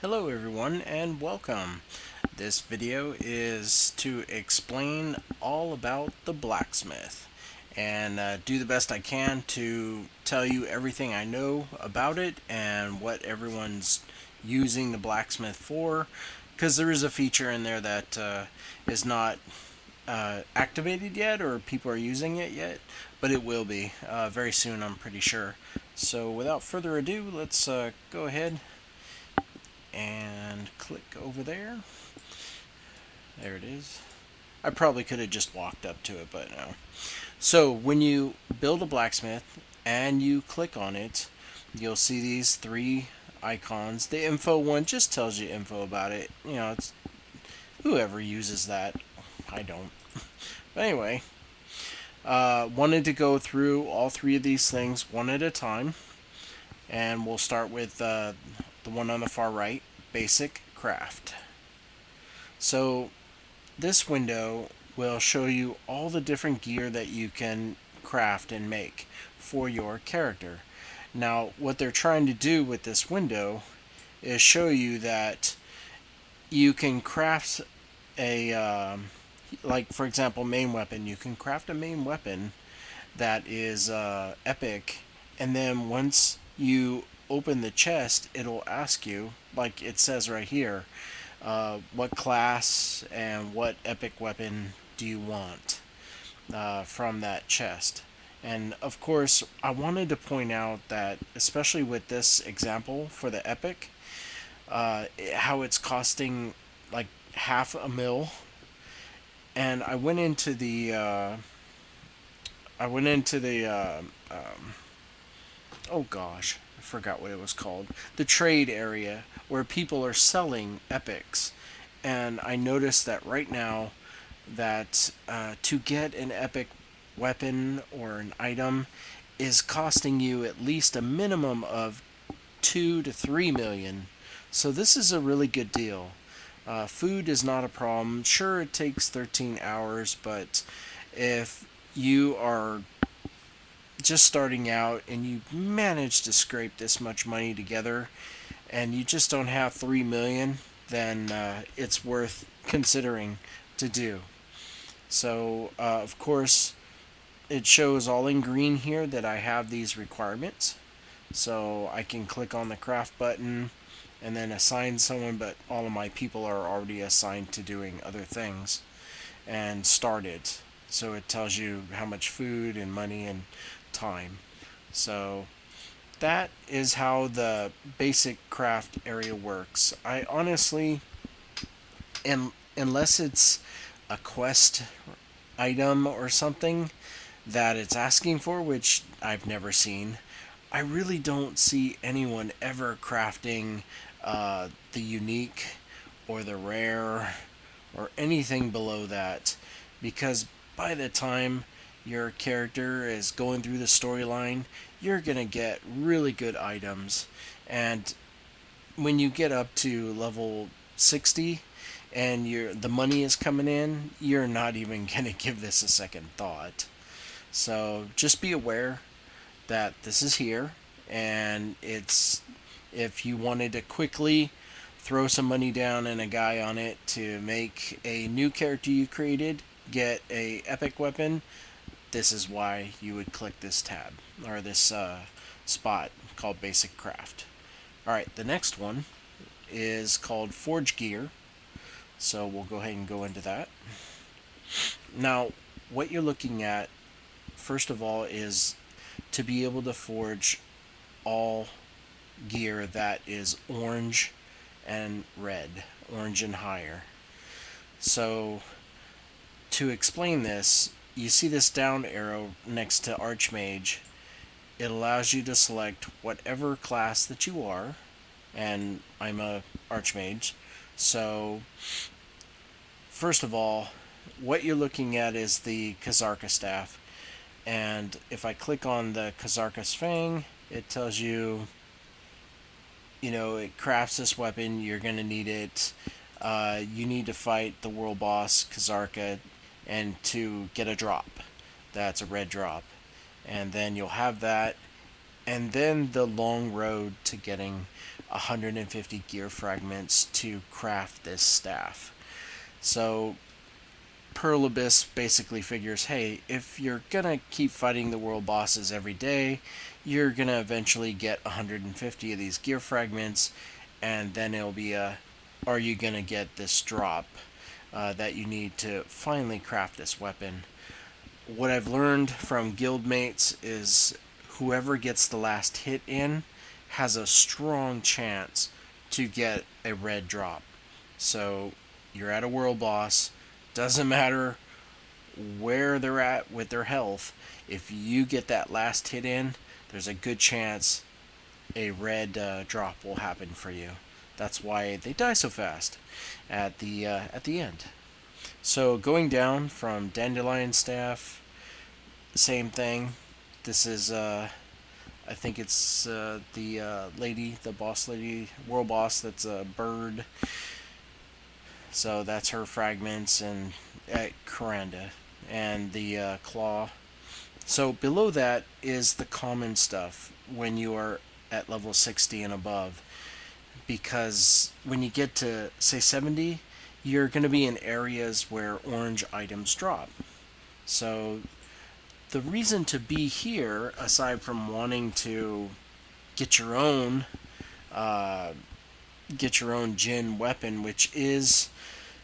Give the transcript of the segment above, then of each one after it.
Hello everyone and welcome. This video is to explain all about the blacksmith and do the best I can to tell you everything I know about it and what everyone's using the blacksmith for, because there is a feature in there that is not activated yet or people are using it yet, but it will be very soon, I'm pretty sure. So without further ado, let's go ahead and click over there. There it is. I probably could have just walked up to it, but no. So when you build a blacksmith and you click on it, you'll see these three icons. The info one just tells you info about it. It's whoever uses that. I don't. But anyway, wanted to go through all three of these things one at a time, and we'll start with the one on the far right, basic craft. So this window will show you all the different gear that you can craft and make for your character. Now, what they're trying to do with this window is show you that you can craft like for example, main weapon. You can craft a main weapon that is epic, and then once you open the chest, it'll ask you, like it says right here, what class and what epic weapon do you want from that chest. And of course, I wanted to point out that, especially with this example for the epic, how it's costing like half a mil. And I went into the oh gosh, I forgot what it was called. The trade area where people are selling epics, and I noticed that right now that to get an epic weapon or an item is costing you at least a minimum of 2 to 3 million. So this is a really good deal. Food is not a problem. Sure, it takes 13 hours, but if you are just starting out and you manage to scrape this much money together and you just don't have 3 million, then it's worth considering to do. So, of course, it shows all in green here that I have these requirements. So I can click on the craft button and then assign someone, but all of my people are already assigned to doing other things and start it. So it tells you how much food and money and time. So that is how the basic craft area works. I honestly, unless it's a quest item or something that it's asking for, which I've never seen, I really don't see anyone ever crafting the unique or the rare or anything below that, because by the time your character is going through the storyline, you're going to get really good items. And when you get up to level 60 and the money is coming in, you're not even going to give this a second thought. So just be aware that this is here, and it's, if you wanted to quickly throw some money down and a guy on it to make a new character you created get a epic weapon, this is why you would click this tab or this spot called basic craft. All right, the next one is called forge gear, so we'll go ahead and go into that. Now, what you're looking at first of all is to be able to forge all gear that is orange and red, orange and higher. So to explain this, you see this down arrow next to Archmage. It allows you to select whatever class that you are, and I'm a Archmage. So first of all, what you're looking at is the Kazarka staff. And if I click on the Kazarka's Fang, it tells you, it crafts this weapon, you're going to need it. You need to fight the world boss, Kazarka, and to get a drop. That's a red drop. And then you'll have that. And then the long road to getting 150 gear fragments to craft this staff. So Pearl Abyss basically figures, hey, if you're gonna keep fighting the world bosses every day, you're gonna eventually get 150 of these gear fragments, and then it'll be are you gonna get this drop that you need to finally craft this weapon? What I've learned from guildmates is whoever gets the last hit in has a strong chance to get a red drop. So you're at a world boss, doesn't matter where they're at with their health, if you get that last hit in, there's a good chance a red drop will happen for you. That's why they die so fast at the end. So going down from Dandelion Staff, same thing. This is I think it's the lady, the boss lady, world boss. That's a bird. So that's her fragments and Coranda and the claw. So below that is the common stuff when you are at level 60 and above. Because when you get to, say, 70, you're going to be in areas where orange items drop. So the reason to be here, aside from wanting to get your own uh, Jin weapon, which is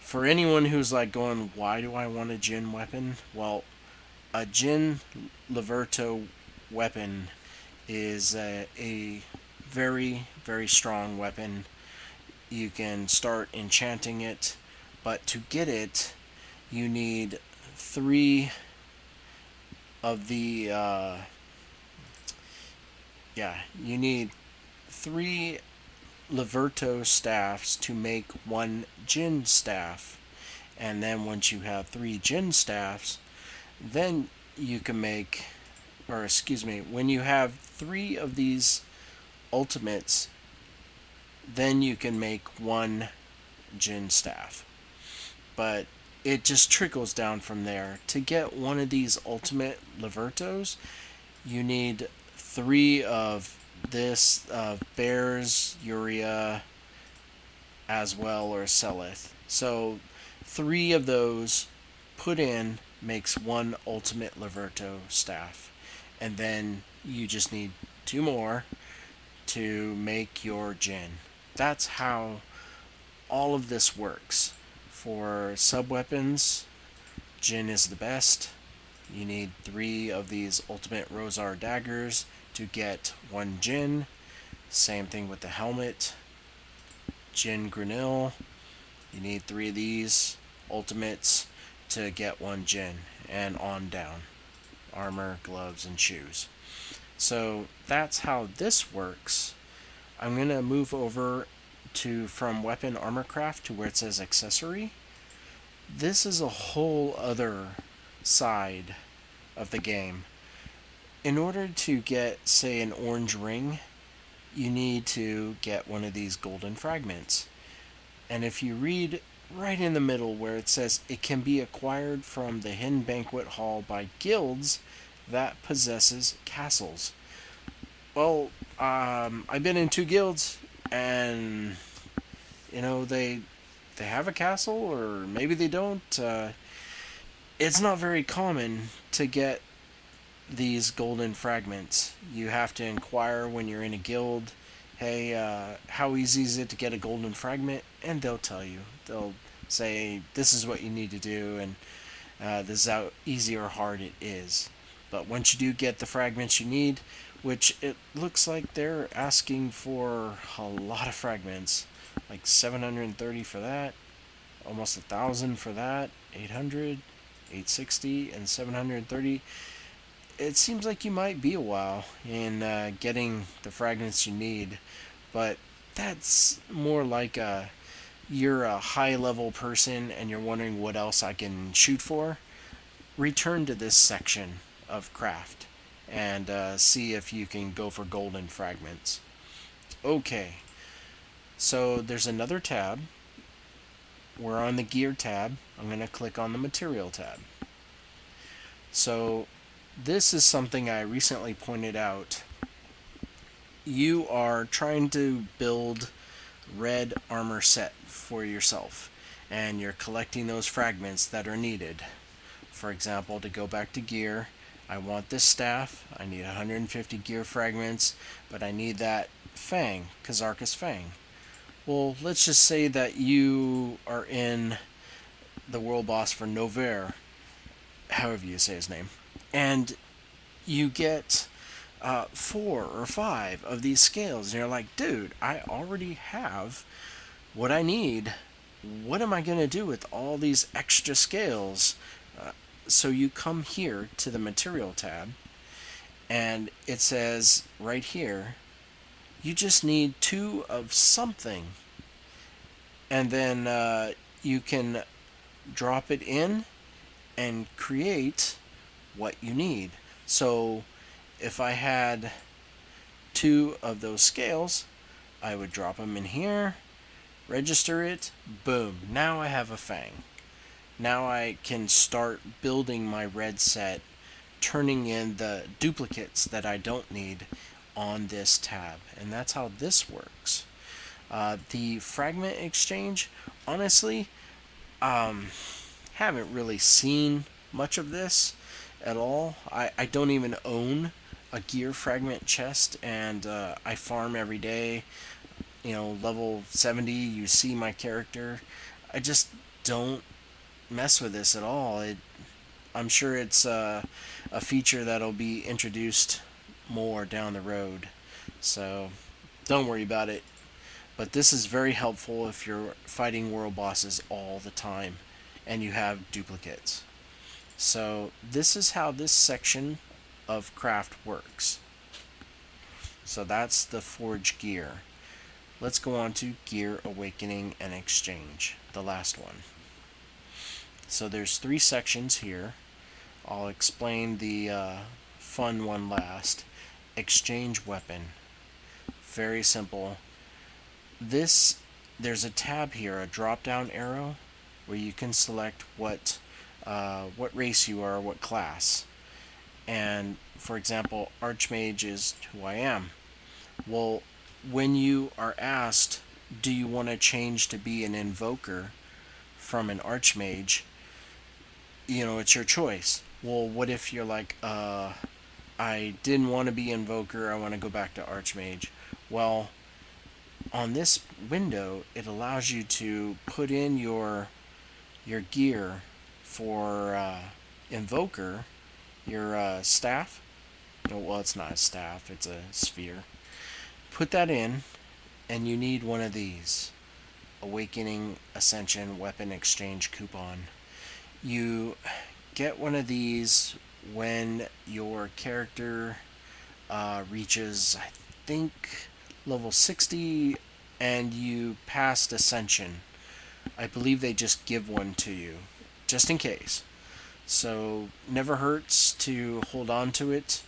for anyone who's like going, why do I want a Jin weapon? Well, a Jin Leverto weapon is a very, very strong weapon. You can start enchanting it, but to get it, you need three of the you need three Leverto staffs to make one Jin staff, and then once you have three Jin staffs, then you can make, or excuse me, when you have three of these ultimates, then you can make one Jin staff. But it just trickles down from there. To get one of these ultimate Levertos, you need three of this Bears, Uria, as well, or Selith. So three of those put in makes one ultimate Leverto staff. And then you just need two more to make your Jin. That's how all of this works. For sub-weapons, Jin is the best. You need three of these ultimate Rosar daggers to get one Jin. Same thing with the helmet. Jin Granil. You need three of these ultimates to get one Jin, and on down. Armor, gloves, and shoes. So that's how this works. I'm going to move over to from weapon armor craft to where it says accessory. This is a whole other side of the game. In order to get, say, an orange ring, you need to get one of these golden fragments. And if you read right in the middle where it says it can be acquired from the hidden banquet hall by guilds that possesses castles. Well, I've been in two guilds, and they have a castle, or maybe they don't. It's not very common to get these golden fragments. You have to inquire when you're in a guild, hey, how easy is it to get a golden fragment? And they'll tell you. They'll say, this is what you need to do, and this is how easy or hard it is. But once you do get the fragments you need, which it looks like they're asking for a lot of fragments, like 730 for that, almost 1,000 for that, 800, 860, and 730. It seems like you might be a while in getting the fragments you need, but that's more like you're a high level person and you're wondering what else I can shoot for. Return to this section of craft and see if you can go for golden fragments. Okay, so there's another tab. We're on the gear tab. I'm going to click on the material tab. So this is something I recently pointed out. you are trying to build red armor set for yourself, and you're collecting those fragments that are needed. For example, to go back to gear, I want this staff. I need 150 gear fragments, but I need that Fang, Kazarkus Fang. Well, let's just say that you are in the world boss for Nover, however you say his name, and you get 4 or 5 of these scales, and you're like, dude, I already have what I need. What am I going to do with all these extra scales? So you come here to the material tab, and it says right here, you just need 2 of something. And then you can drop it in and create what you need. So if I had 2 of those scales, I would drop them in here, register it, boom, now I have a Fang. Now I can start building my red set, turning in the duplicates that I don't need on this tab. And that's how this works. The fragment exchange, honestly, haven't really seen much of this at all. I don't even own a gear fragment chest, and I farm every day. Level 70, you see my character. I just don't mess with this at all. I'm sure it's a feature that'll be introduced more down the road. So don't worry about it. But this is very helpful if you're fighting world bosses all the time and you have duplicates. So this is how this section of craft works. So that's the forge gear. Let's go on to gear awakening and exchange, the last one. So there's 3 sections here. I'll explain the fun one last. Exchange weapon. Very simple. There's a tab here, a drop down arrow, where you can select what race you are, what class. And for example, Archmage is who I am. Well, when you are asked, do you want to change to be an invoker from an Archmage, it's your choice. Well, what if you're like, I didn't want to be invoker, I want to go back to Archmage? Well, on this window, it allows you to put in your gear for invoker, your staff. Well, it's not a staff, it's a sphere. Put that in, and you need one of these. Awakening Ascension Weapon Exchange Coupon. You get one of these when your character reaches, I think, level 60 and you passed Ascension. I believe they just give one to you, just in case. So never hurts to hold on to it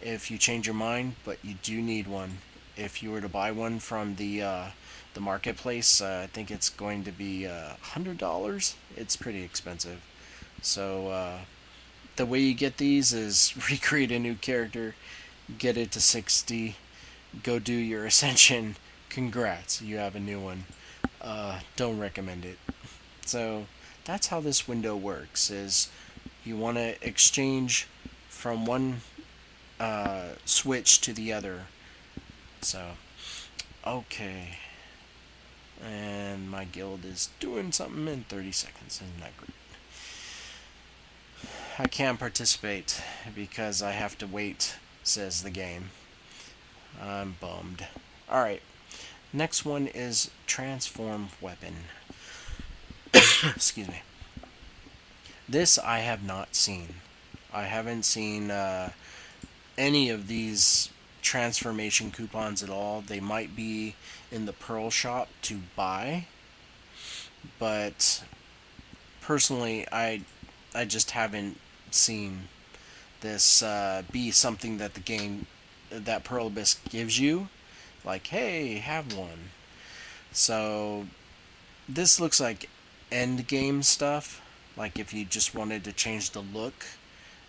if you change your mind, but you do need one. If you were to buy one from the marketplace, I think it's going to be $100. It's pretty expensive. So the way you get these is recreate a new character, get it to 60, go do your Ascension. Congrats, you have a new one. Don't recommend it. So that's how this window works. Is you want to exchange from one switch to the other. So, okay. And my guild is doing something in 30 seconds. Isn't that great? I can't participate because I have to wait, says the game. I'm bummed. Alright. Next one is transform weapon. Excuse me. This I have not seen. I haven't seen any of these transformation coupons at all. They might be in the Pearl shop to buy, but personally I just haven't seen this be something that the game, that Pearl Abyss gives you, like, hey, have one. So this looks like end game stuff, like if you just wanted to change the look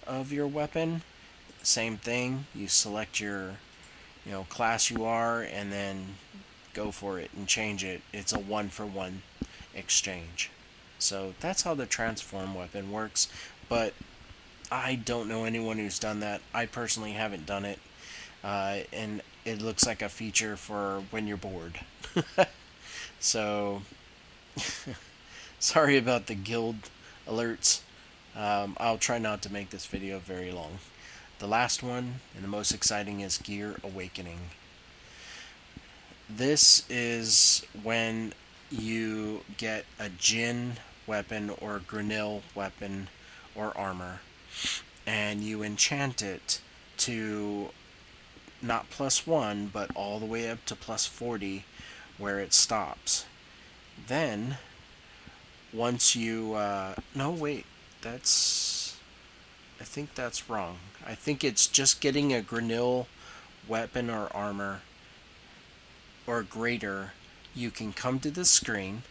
of your weapon. Same thing, you select your class you are, and then go for it and change it. It's a 1-for-1 exchange. So that's how the transform weapon works. But I don't know anyone who's done that. I personally haven't done it. And it looks like a feature for when you're bored. So, sorry about the guild alerts. I'll try not to make this video very long. The last one, and the most exciting, is Gear Awakening. This is when you get a Jinn weapon or Grinnell weapon or armor, and you enchant it to not +1, but all the way up to +40, where it stops. Then, once you, no, wait, I think that's wrong. I think it's just getting a Grinnell weapon or armor or greater. You can come to this screen,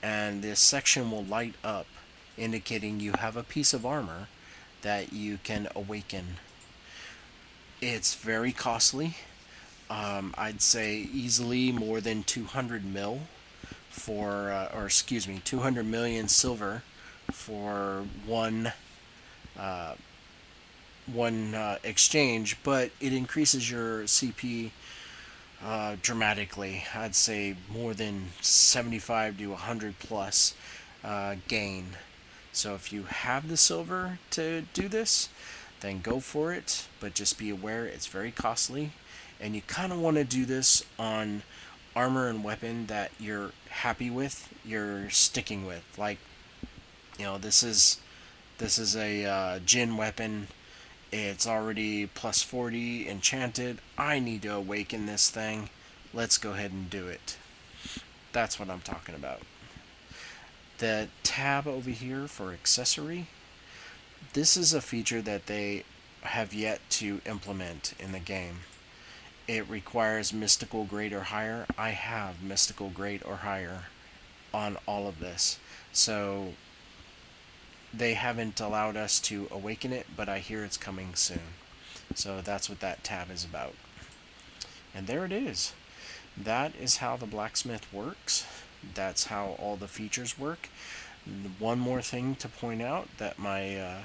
and this section will light up, indicating you have a piece of armor that you can awaken. It's very costly. I'd say easily more than 200 mil for, or excuse me, 200 million silver for one exchange, but it increases your CP dramatically. I'd say more than 75 to 100 plus gain. So if you have the silver to do this, then go for it, but just be aware it's very costly, and you kind of want to do this on armor and weapon that you're happy with, you're sticking with. Like, this is a Jinn weapon. It's already +40 enchanted. I need to awaken this thing. Let's go ahead and do it. That's what I'm talking about. The tab over here for accessory, this is a feature that they have yet to implement in the game. It requires mystical grade or higher. I have mystical grade or higher on all of this. So they haven't allowed us to awaken it, but I hear it's coming soon. So that's what that tab is about. And there it is. That is how the blacksmith works. That's how all the features work. One more thing to point out that my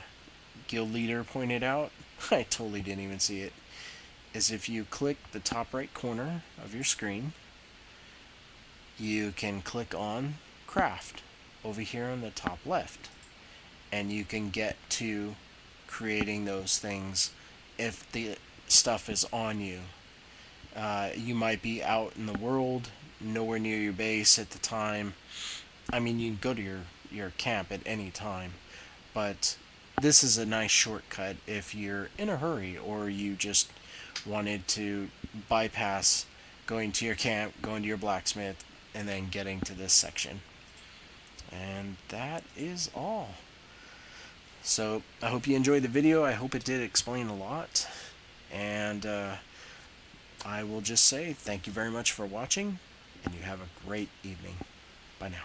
guild leader pointed out, I totally didn't even see it, is if you click the top right corner of your screen, you can click on craft over here on the top left, and you can get to creating those things if the stuff is on you. You might be out in the world, nowhere near your base at the time. I mean, you can go to your camp at any time, but this is a nice shortcut if you're in a hurry or you just wanted to bypass going to your camp, going to your blacksmith, and then getting to this section. And that is all. So I hope you enjoyed the video. I hope it did explain a lot. And I will just say thank you very much for watching, and you have a great evening. Bye now.